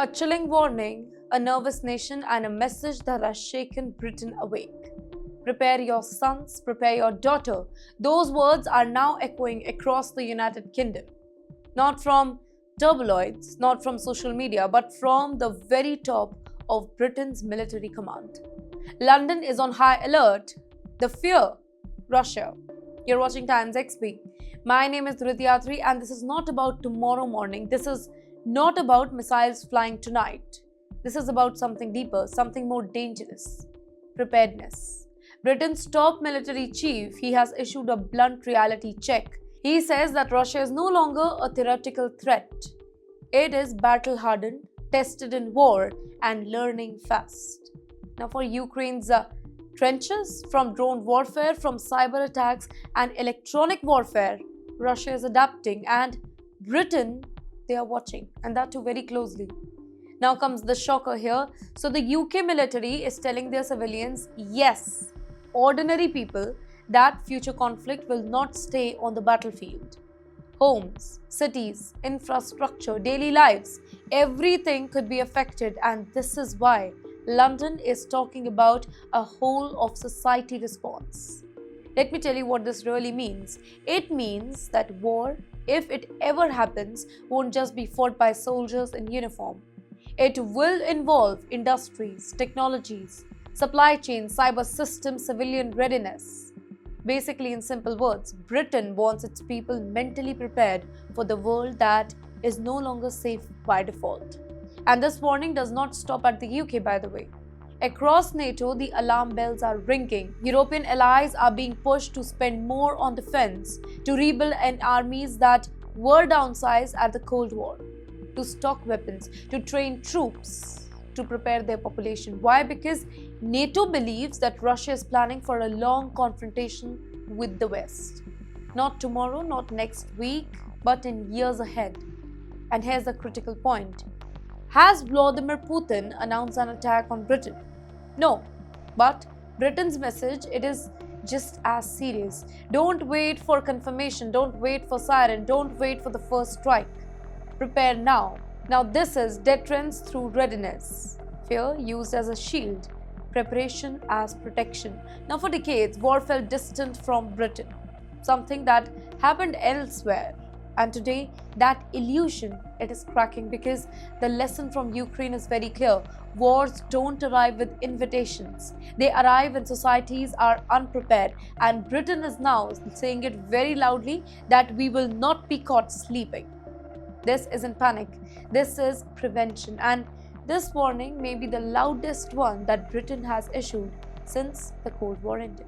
A chilling warning, a nervous nation, and a message that has shaken Britain awake. Prepare your sons, prepare your daughter. Those words are now echoing across the United Kingdom. Not from tabloids, not from social media, but from the very top of Britain's military command. London is on high alert. The fear, Russia. You're watching Times XP. My name is Dhruti, and this is not about tomorrow morning. This is not about missiles flying tonight. This is about something deeper, something more dangerous. Preparedness. Britain's top military chief, he has issued a blunt reality check. He says that Russia is no longer a theoretical threat. It is battle-hardened, tested in war, and learning fast. Now for Ukraine's trenches, from drone warfare, from cyber attacks and electronic warfare, Russia is adapting, and Britain, they are watching, and that too very closely. Now comes the shocker here. So the UK military is telling their civilians, yes, ordinary people, that future conflict will not stay on the battlefield. Homes, cities, infrastructure, daily lives, everything could be affected, and this is why London is talking about a whole of society response. Let me tell you what this really means. It means that war, if it ever happens, won't just be fought by soldiers in uniform. It will involve industries, technologies, supply chains, cyber systems, civilian readiness. Basically, in simple words, Britain wants its people mentally prepared for the world that is no longer safe by default. And this warning does not stop at the UK, by the way. Across NATO, the alarm bells are ringing. European allies are being pushed to spend more on defense, to rebuild armies that were downsized at the Cold War, to stock weapons, to train troops, to prepare their population. Why? Because NATO believes that Russia is planning for a long confrontation with the West. Not tomorrow, not next week, but in years ahead. And here's the critical point. Has Vladimir Putin announced an attack on Britain? No, but Britain's message, it is just as serious. Don't wait for confirmation, don't wait for siren, don't wait for the first strike. Prepare now. Now this is deterrence through readiness. Fear used as a shield, preparation as protection. Now for decades, war felt distant from Britain, something that happened elsewhere. And today, that illusion, it is cracking, because the lesson from Ukraine is very clear. Wars don't arrive with invitations. They arrive when societies are unprepared. And Britain is now saying it very loudly that we will not be caught sleeping. This isn't panic. This is prevention. And this warning may be the loudest one that Britain has issued since the Cold War ended.